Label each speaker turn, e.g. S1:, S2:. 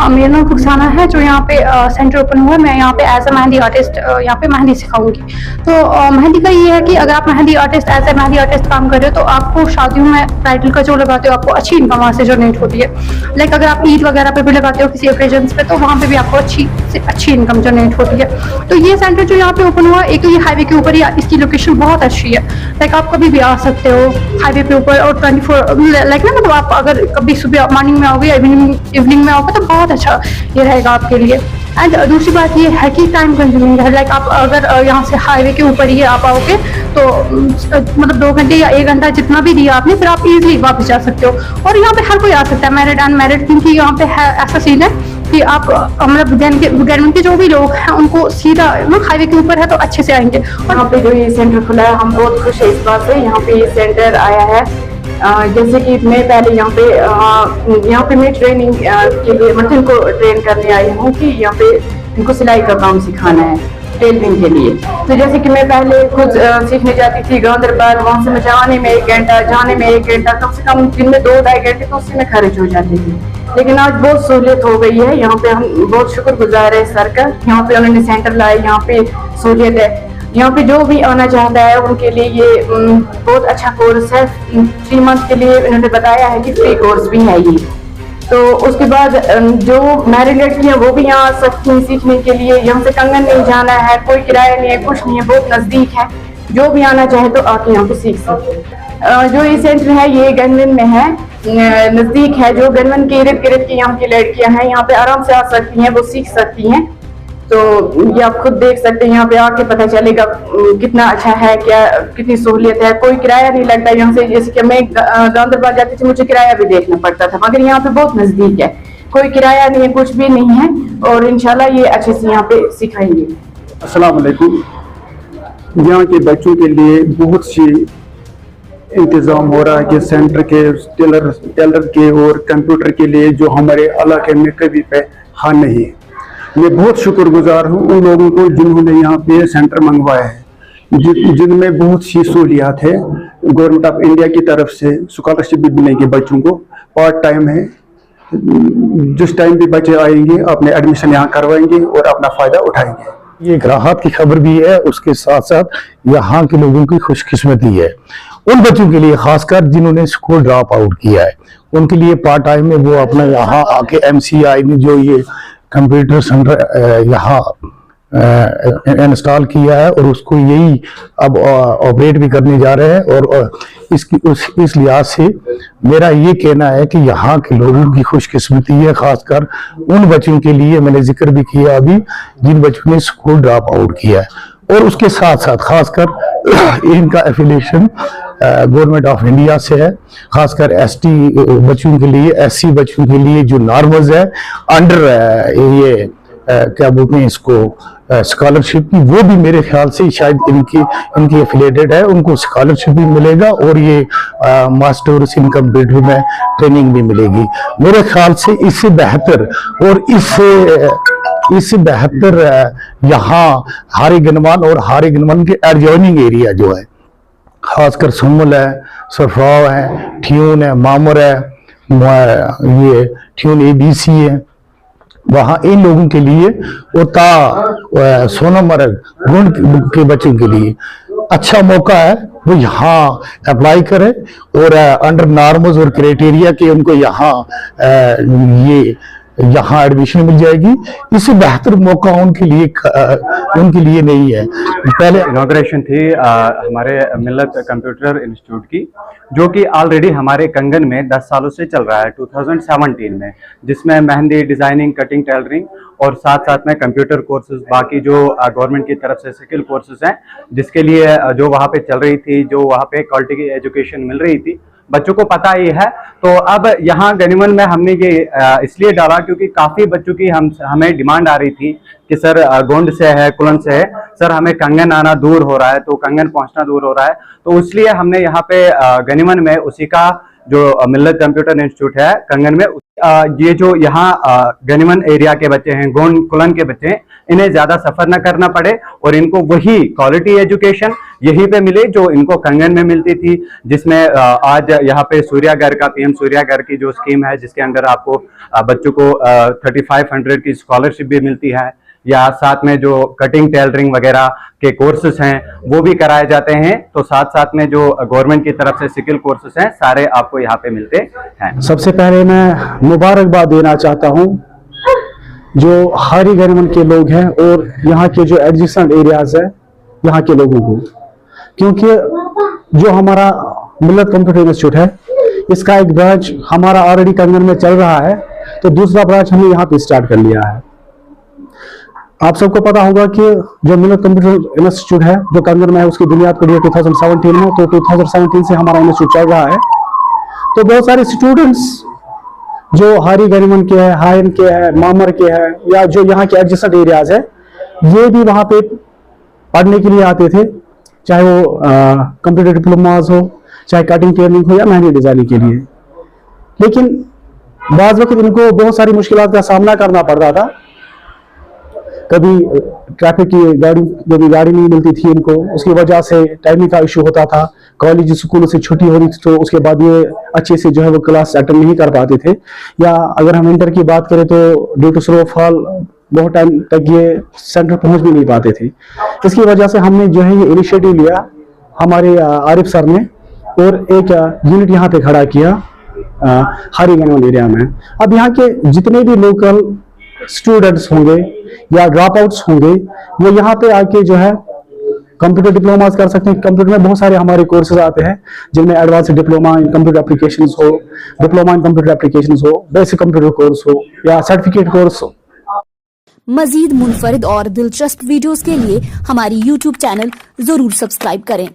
S1: मेरा नाम रुखसाना है, जो यहाँ पे सेंटर ओपन हुआ है। मैं यहाँ पे एज ए मेहंदी आर्टिस्ट यहाँ पे मेहंदी सिखाऊंगी। तो मेहंदी का ये है कि अगर आप mehndi artist as a mehndi artist काम कर रहे हो तो आपको शादियों में ब्राइडल का जो लगाते हो आपको अच्छी इनकम वहाँ से जनरेट होती है। लाइक अगर आप ईद वगैरह पे भी लगाते हो किसी ओकेजन्स पे तो वहाँ पे भी आपको अच्छी इनकम जनरेट होती है। तो ये सेंटर जो यहाँ पे ओपन हुआ, एक तो ये हाईवे के ऊपर ही, इसकी लोकेशन बहुत अच्छी है। लाइक आप कभी भी आ सकते हो हाईवे पे ऊपर, और 24 लाइक ना, मतलब आप अगर कभी सुबह मॉर्निंग में आओगे या इवनिंग में आओगे तो बहुत अच्छा ये रहेगा आपके लिए। एंड दूसरी बात ये है कि टाइम कंज्यूमिंग है। लाइक आप अगर यहाँ से हाईवे के ऊपर ही आप आओगे तो मतलब 2 घंटे या 1 घंटा जितना भी दिया आपने, फिर आप इजीली वापस जा सकते हो। और यहाँ पे हर कोई आ सकता है, मैरिड अनमैरिड, क्योंकि यहाँ पे है ऐसा सीन है कि आप मतलब गवर्नमेंट के जो भी लोग हैं उनको सीधा हाईवे के ऊपर है तो अच्छे से आएंगे। और
S2: यहाँ पे जो ये सेंटर खुला है, हम बहुत खुश है इस बात से। यहाँ पे ये सेंटर आया है, जैसे कि मैं पहले यहाँ पे मैं ट्रेनिंग के लिए मतलब इनको ट्रेन करने आई हूँ कि यहाँ पे इनको सिलाई का काम सिखाना है टेलरिंग के लिए। तो जैसे कि मैं पहले खुद सीखने जाती थी गांधरबल, वहाँ से मुझे आने में 1 घंटा, जाने में 1 घंटा, कम से कम दिन में 2-2.5 घंटे तो उससे में खर्च हो जाती थी। लेकिन आज बहुत सहूलियत हो गई है। यहाँ पे हम बहुत शुक्रगुजार है सर का, यहाँ पे उन्होंने सेंटर लाए, यहाँ पे सहूलियत है। यहाँ पे जो भी आना चाहता है उनके लिए ये बहुत अच्छा कोर्स है। 3 मंथ के लिए उन्होंने बताया है कि फ्री कोर्स भी है ये। तो उसके बाद जो मैरिड लड़कियाँ वो भी यहाँ आ सकती हैं सीखने के लिए। यहाँ से कंगन नहीं जाना है, कोई किराया नहीं है, कुछ नहीं है, बहुत नज़दीक है। जो भी आना चाहे तो आके यहाँ पे सीख सकते हैं। जो ये सेंटर है ये गनवन में है, नज़दीक है। जो गनवन के इर्द गिर्द की यहाँ की लड़कियाँ हैं यहाँ पे आराम से आ सकती हैं, वो सीख सकती हैं। तो ये आप खुद देख सकते हैं, यहाँ पे आके पता चलेगा कितना अच्छा है, क्या कितनी सहूलियत है। कोई किराया नहीं लगता यहाँ से। जैसे कि मैं गांधरबल जाती थी, मुझे किराया भी देखना पड़ता था, मगर यहाँ पे बहुत नजदीक है, कोई किराया नहीं है, कुछ भी नहीं है। और इंशाल्लाह ये अच्छे से यहाँ पे सिखाएंगे।
S3: अस्सलाम वालेकुम। यहाँ के बच्चों के लिए बहुत सी इंतज़ाम हो रहा है कि सेंटर के टेलर के और कंप्यूटर के लिए जो हमारे इलाके में कभी पे हाँ नहीं। मैं बहुत शुक्रगुजार हूँ उन लोगों को जिन्होंने यहाँ पे सेंटर मंगवाया है, जिनमें बहुत सी सहूलियात है। गवर्नमेंट ऑफ इंडिया की तरफ से स्कॉलरशिप भी मिलेगी बच्चों को, पार्ट टाइम है। जिस टाइम भी बच्चे आएंगे अपने एडमिशन यहाँ करवाएंगे और अपना फ़ायदा उठाएंगे।
S4: ये एक राहत की खबर भी है, उसके साथ साथ यहाँ के लोगों की खुशकिस्मती है। उन बच्चों के लिए खासकर जिन्होंने स्कूल ड्रॉप आउट किया है, उनके लिए पार्ट टाइम में वो अपना यहाँ आके MCI ने जो ये कंप्यूटर सेंटर यहाँ इंस्टॉल किया है और उसको यही अब ऑपरेट भी करने जा रहे हैं। और इस लिहाज से मेरा ये कहना है कि यहाँ के लोगों की खुशकिस्मती है, खासकर उन बच्चों के लिए। मैंने जिक्र भी किया अभी, जिन बच्चों ने स्कूल ड्रॉप आउट किया है। और उसके साथ साथ खासकर इनका एफिलिएशन गवर्नमेंट ऑफ इंडिया से है, खासकर ST बच्चों के लिए, SC बच्चों के लिए जो नॉर्मल्स है अंडर ये क्या बोलते हैं इसको स्कॉलरशिप की, वो भी मेरे ख्याल से शायद इनकी एफिलिएटेड है, उनको स्कॉलरशिप भी मिलेगा और ये मास्टर्स इन कंप्यूटर में ट्रेनिंग भी मिलेगी। मेरे ख्याल से इससे बेहतर और इससे बेहतर यहाँ हारी गनमान और हारी गनमान के एडजॉइनिंग एरिया जो है, खासकर सुमुल है, सरफराव है, ठियून है, मामर है, ये ठियून ABC है, वहाँ इन लोगों के लिए और सोनामर्ग गुंड के बच्चों के लिए अच्छा मौका है। वो यहाँ अप्लाई करें और अंडर नॉर्म्स और क्राइटेरिया के उनको यहाँ एडमिशन मिल जाएगी। इससे बेहतर मौका उनके लिए नहीं है।
S5: पहले इनॉग्रेशन थी हमारे मिल्लत कंप्यूटर इंस्टीट्यूट की, जो कि ऑलरेडी हमारे कंगन में 10 सालों से चल रहा है 2017 में, जिसमें मेहंदी, डिजाइनिंग, कटिंग, टेलरिंग और साथ साथ में कंप्यूटर कोर्सेज, बाकी जो गवर्नमेंट की तरफ से स्किल कोर्सेज हैं, जिसके लिए जो वहाँ पे चल रही थी, जो वहाँ पे क्वालिटी की एजुकेशन मिल रही थी, बच्चों को पता ही है। तो अब यहाँ गनीमन में हमने ये इसलिए डाला क्योंकि काफ़ी बच्चों की हमें डिमांड आ रही थी कि सर गोंड से है, कुलन से है, सर हमें कंगन आना दूर हो रहा है, तो कंगन पहुँचना दूर हो रहा है। तो इसलिए हमने यहाँ पे गनीमन में उसी का जो मिल्लत कंप्यूटर इंस्टीट्यूट है कंगन में ये जो यहाँ गनीमन एरिया के बच्चे हैं, गोंड कुलन के बच्चे हैं, इन्हें ज्यादा सफर न करना पड़े और इनको वही क्वालिटी एजुकेशन यहीं पे मिले जो इनको कंगन में मिलती थी, जिसमें आज यहाँ पे सूर्यागर का पीएम सूर्यागर की जो स्कीम है, जिसके अंदर आपको बच्चों को 3500 की स्कॉलरशिप भी मिलती है, या साथ में जो कटिंग टेलरिंग वगैरह के कोर्सेज हैं वो भी कराए जाते हैं। तो साथ साथ में जो गवर्नमेंट की तरफ से स्किल कोर्सेज हैं सारे आपको यहाँ पे मिलते हैं।
S6: सबसे पहले मैं मुबारकबाद देना चाहता हूँ जो हारी गनीमन के लोग हैं और यहाँ के जो एडजेसेंट एरियाज है यहाँ के लोगों को, क्योंकि जो हमारा मिल्लत कंप्यूटर इंस्टीट्यूट है इसका एक ब्रांच हमारा ऑलरेडी कंगन में चल रहा है, तो दूसरा ब्रांच हमने यहाँ पे स्टार्ट कर लिया है। आप सबको पता होगा कि जो मिल्लत कंप्यूटर इंस्टीट्यूट है जो कंगन में है उसकी बुनियाद पड़ी है 2017 में, तो 2017 से हमारा इंस्टीट्यूट चल रहा है। तो बहुत सारे स्टूडेंट्स जो हारी गनीमन के हैं, हायन के हैं, मामर के हैं, या जो यहाँ के एडजेसेंट एरियाज है, ये भी वहाँ पे पढ़ने के लिए आते थे, चाहे वो कंप्यूटर डिप्लोमास हो, चाहे कटिंग टेलरिंग हो या मेहंदी डिजाइनिंग के लिए। लेकिन बाज़ वक्त इनको बहुत सारी मुश्किलात का सामना करना पड़ता था। कभी ट्रैफिक की गाड़ी नहीं मिलती थी इनको, उसकी वजह से टाइमिंग का इशू होता था, कॉलेज स्कूल से छुट्टी हो रही थी तो उसके बाद ये अच्छे से जो है वो क्लास अटेंड नहीं कर पाते थे। या अगर हम इंटर की बात करें तो ड्यू टू स्नोफॉल बहुत टाइम तक ये सेंटर पहुंच भी नहीं पाते थे। इसकी वजह से हमने जो है ये इनिशिएटिव लिया हमारे आरिफ सर ने और एक यूनिट यहाँ पे खड़ा किया हारी गनीमन एरिया में। अब यहाँ के जितने भी लोकल स्टूडेंट्स होंगे या ड्रॉप आउट्स होंगे वो यहाँ पे आके जो है कंप्यूटर डिप्लोमास कर सकते हैं। कंप्यूटर में बहुत सारे हमारे कोर्सेज आते हैं जिनमें advance diploma in computer applications हो, डिप्लोमा इन कंप्यूटर एप्लीकेशंस हो, बेसिक कंप्यूटर कोर्स हो या सर्टिफिकेट कोर्स हो।
S7: मजीद मुनफरिद और दिलचस्प वीडियोस के लिए हमारी YouTube चैनल जरूर सब्सक्राइब करें